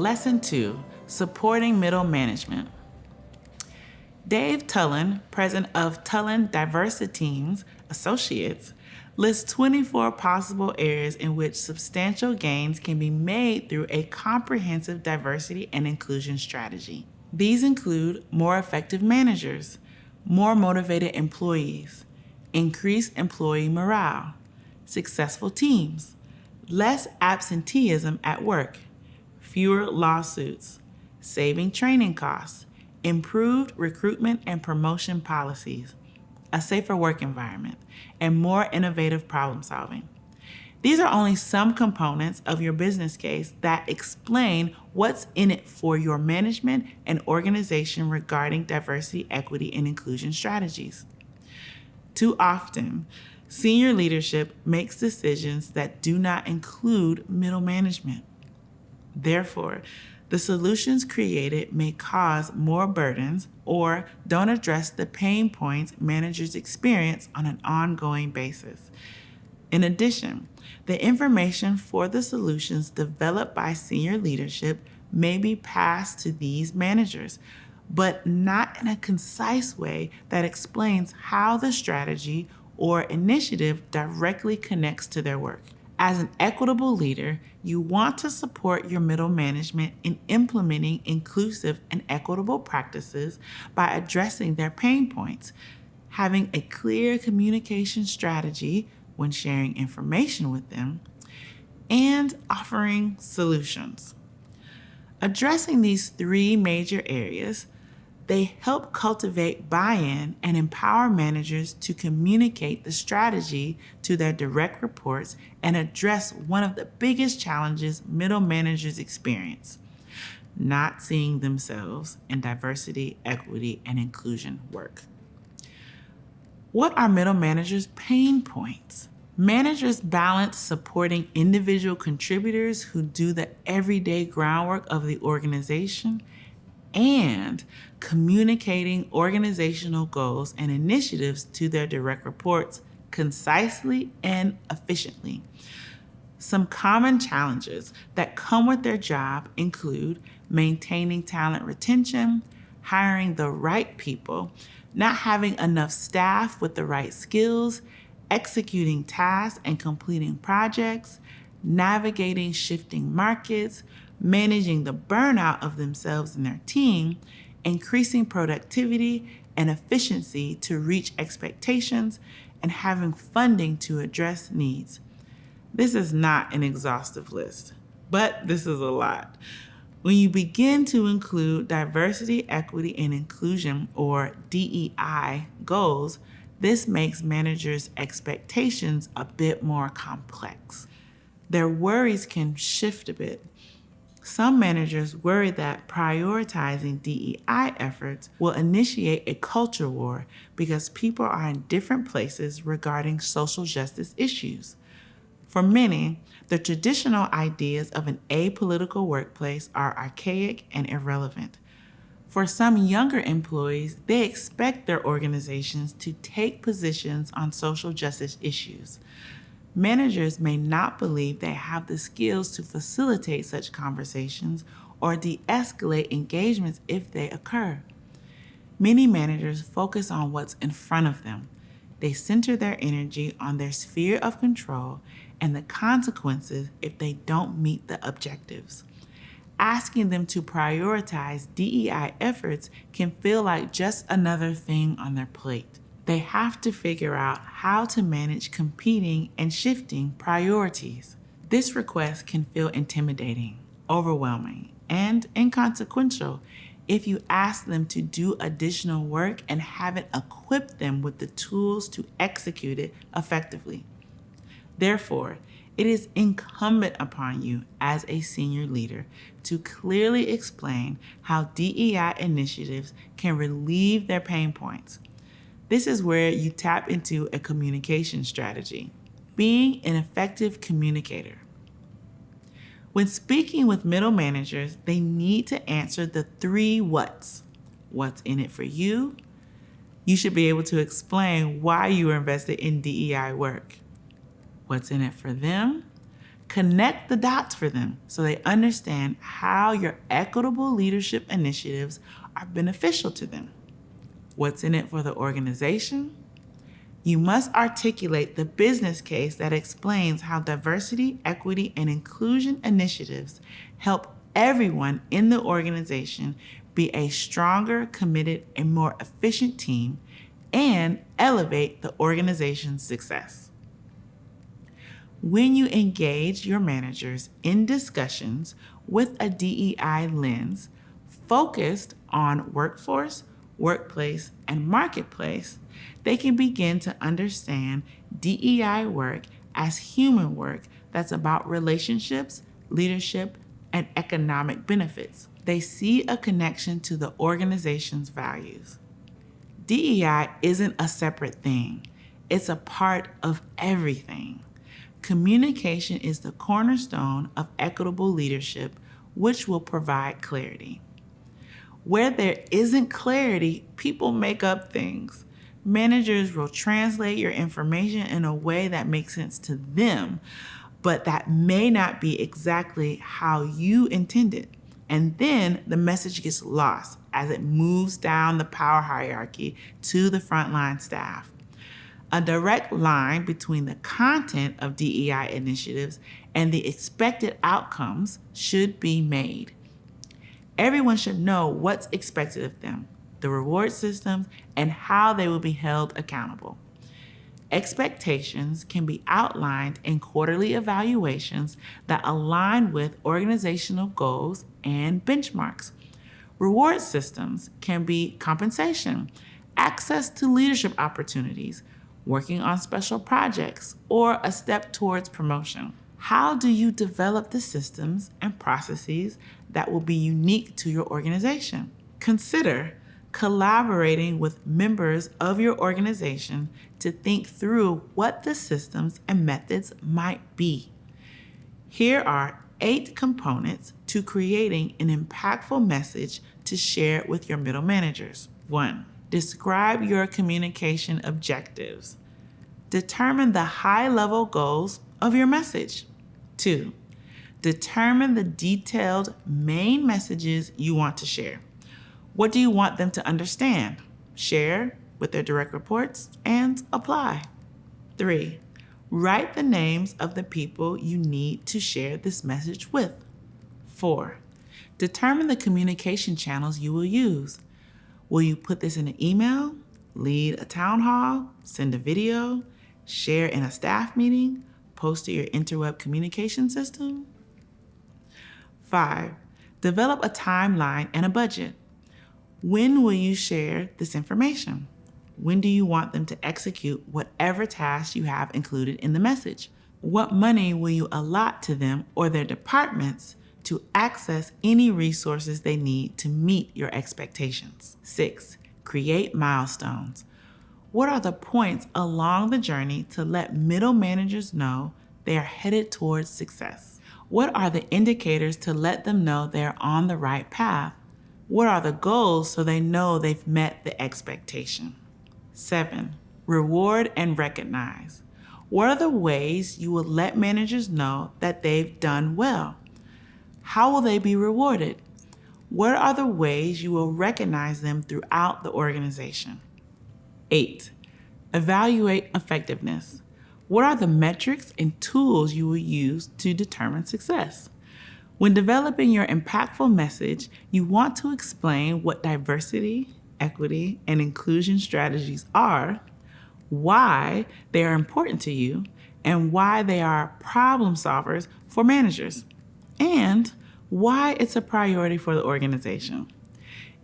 Lesson 2, Supporting Middle Management. Dave Tulin, president of Tulin DiversiTeam Associates, lists 24 possible areas in which substantial gains can be made through a comprehensive diversity and inclusion strategy. These include more effective managers, more motivated employees, increased employee morale, successful teams, less absenteeism at work, fewer lawsuits, saving training costs, improved recruitment and promotion policies, a safer work environment, and more innovative problem solving. These are only some components of your business case that explain what's in it for your management and organization regarding diversity, equity, and inclusion strategies. Too often, senior leadership makes decisions that do not include middle management. Therefore, the solutions created may cause more burdens or don't address the pain points managers experience on an ongoing basis. In addition, the information for the solutions developed by senior leadership may be passed to these managers, but not in a concise way that explains how the strategy or initiative directly connects to their work. As an equitable leader, you want to support your middle management in implementing inclusive and equitable practices by addressing their pain points, having a clear communication strategy when sharing information with them, and offering solutions. Addressing these three major areas, they help cultivate buy-in and empower managers to communicate the strategy to their direct reports and address one of the biggest challenges middle managers experience: not seeing themselves in diversity, equity, and inclusion work. What are middle managers' pain points? Managers balance supporting individual contributors who do the everyday groundwork of the organization and communicating organizational goals and initiatives to their direct reports concisely and efficiently. Some common challenges that come with their job include maintaining talent retention, hiring the right people, not having enough staff with the right skills, executing tasks and completing projects, navigating shifting markets, managing the burnout of themselves and their team, increasing productivity and efficiency to reach expectations, and having funding to address needs. This is not an exhaustive list, but this is a lot. When you begin to include diversity, equity, and inclusion, or DEI goals, this makes managers' expectations a bit more complex. Their worries can shift a bit. Some managers worry that prioritizing DEI efforts will initiate a culture war because people are in different places regarding social justice issues. For many, the traditional ideas of an apolitical workplace are archaic and irrelevant. For some younger employees, they expect their organizations to take positions on social justice issues. Managers may not believe they have the skills to facilitate such conversations or de-escalate engagements if they occur. Many managers focus on what's in front of them. They center their energy on their sphere of control and the consequences if they don't meet the objectives. Asking them to prioritize DEI efforts can feel like just another thing on their plate. They have to figure out how to manage competing and shifting priorities. This request can feel intimidating, overwhelming, and inconsequential if you ask them to do additional work and haven't equipped them with the tools to execute it effectively. Therefore, it is incumbent upon you as a senior leader to clearly explain how DEI initiatives can relieve their pain points. This is where you tap into a communication strategy, being an effective communicator. When speaking with middle managers, they need to answer the three whats. What's in it for you? You should be able to explain why you are invested in DEI work. What's in it for them? Connect the dots for them so they understand how your equitable leadership initiatives are beneficial to them. What's in it for the organization? You must articulate the business case that explains how diversity, equity, and inclusion initiatives help everyone in the organization be a stronger, committed, and more efficient team and elevate the organization's success. When you engage your managers in discussions with a DEI lens focused on workforce, workplace, and marketplace, they can begin to understand DEI work as human work that's about relationships, leadership, and economic benefits. They see a connection to the organization's values. DEI isn't a separate thing. It's a part of everything. Communication is the cornerstone of equitable leadership, which will provide clarity. Where there isn't clarity, people make up things. Managers will translate your information in a way that makes sense to them, but that may not be exactly how you intended. And then the message gets lost as it moves down the power hierarchy to the frontline staff. A direct line between the content of DEI initiatives and the expected outcomes should be made. Everyone should know what's expected of them, the reward systems, and how they will be held accountable. Expectations can be outlined in quarterly evaluations that align with organizational goals and benchmarks. Reward systems can be compensation, access to leadership opportunities, working on special projects, or a step towards promotion. How do you develop the systems and processes that will be unique to your organization? Consider collaborating with members of your organization to think through what the systems and methods might be. Here are 8 components to creating an impactful message to share with your middle managers. 1. Describe your communication objectives. Determine the high-level goals of your message. 2. Determine the detailed main messages you want to share. What do you want them to understand, share with their direct reports, and apply? 3. Write the names of the people you need to share this message with. 4. Determine the communication channels you will use. Will you put this in an email, lead a town hall, send a video, share in a staff meeting, post to your interweb communication system? 5. Develop a timeline and a budget. When will you share this information? When do you want them to execute whatever tasks you have included in the message? What money will you allot to them or their departments to access any resources they need to meet your expectations? 6. Create milestones. What are the points along the journey to let middle managers know they are headed towards success? What are the indicators to let them know they're on the right path? What are the goals so they know they've met the expectation? 7. Reward and recognize. What are the ways you will let managers know that they've done well? How will they be rewarded? What are the ways you will recognize them throughout the organization? 8. Evaluate effectiveness. What are the metrics and tools you will use to determine success? When developing your impactful message, you want to explain what diversity, equity, and inclusion strategies are, why they are important to you, and why they are problem solvers for managers, and why it's a priority for the organization.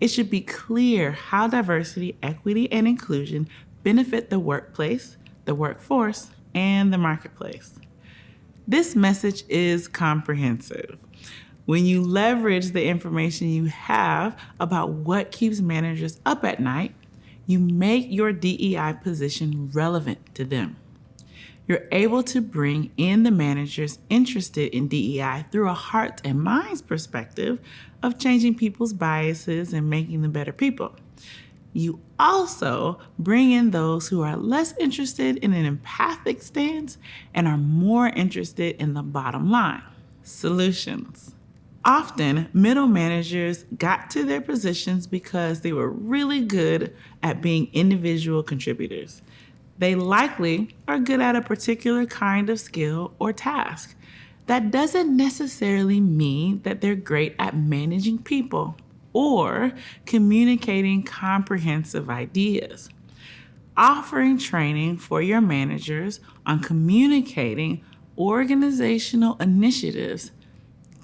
It should be clear how diversity, equity, and inclusion benefit the workplace, the workforce, and the marketplace. This message is comprehensive. When you leverage the information you have about what keeps managers up at night, you make your DEI position relevant to them. You're able to bring in the managers interested in DEI through a heart and minds perspective of changing people's biases and making them better people. You also bring in those who are less interested in an empathic stance and are more interested in the bottom line. Solutions. Often, middle managers got to their positions because they were really good at being individual contributors. They likely are good at a particular kind of skill or task. That doesn't necessarily mean that they're great at managing people or communicating comprehensive ideas. Offering training for your managers on communicating organizational initiatives,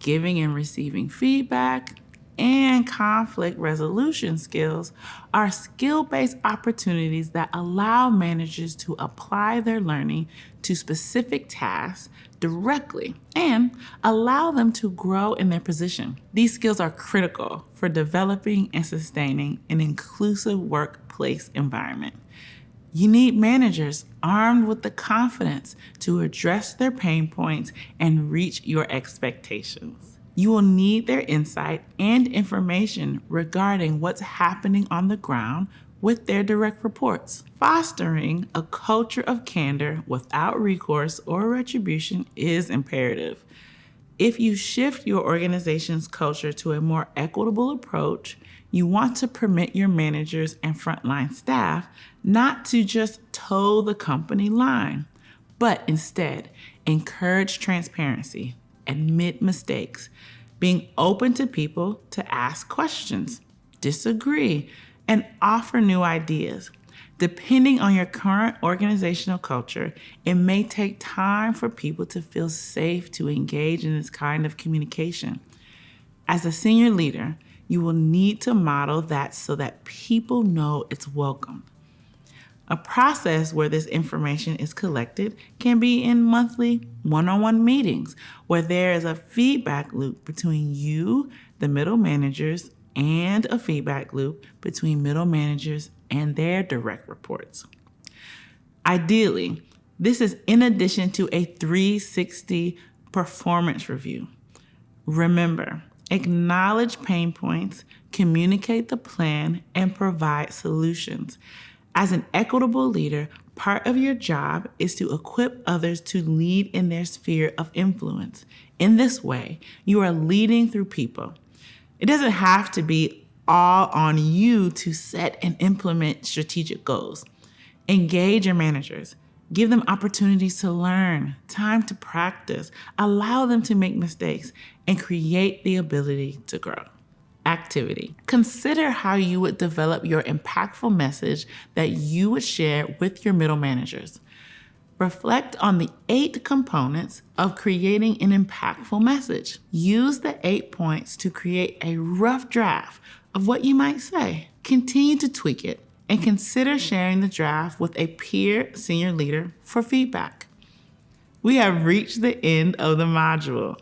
giving and receiving feedback, and conflict resolution skills are skill-based opportunities that allow managers to apply their learning to specific tasks directly and allow them to grow in their position. These skills are critical for developing and sustaining an inclusive workplace environment. You need managers armed with the confidence to address their pain points and reach your expectations. You will need their insight and information regarding what's happening on the ground with their direct reports. Fostering a culture of candor without recourse or retribution is imperative. If you shift your organization's culture to a more equitable approach, you want to permit your managers and frontline staff not to just toe the company line, but instead encourage transparency, admit mistakes, being open to people to ask questions, disagree, and offer new ideas. Depending on your current organizational culture, it may take time for people to feel safe to engage in this kind of communication. As a senior leader, you will need to model that so that people know it's welcome. A process where this information is collected can be in monthly one-on-one meetings where there is a feedback loop between you, the middle managers, and a feedback loop between middle managers and their direct reports. Ideally, this is in addition to a 360 performance review. Remember, acknowledge pain points, communicate the plan, and provide solutions. As an equitable leader, part of your job is to equip others to lead in their sphere of influence. In this way, you are leading through people. It doesn't have to be all on you to set and implement strategic goals. Engage your managers. Give them opportunities to learn, time to practice, allow them to make mistakes, and create the ability to grow. Activity. Consider how you would develop your impactful message that you would share with your middle managers. Reflect on the 8 components of creating an impactful message. Use the 8 points to create a rough draft of what you might say. Continue to tweak it and consider sharing the draft with a peer senior leader for feedback. We have reached the end of the module.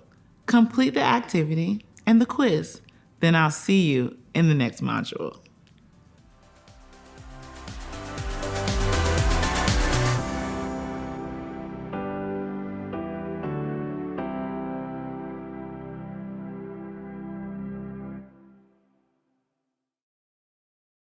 Complete the activity and the quiz. Then I'll see you in the next module.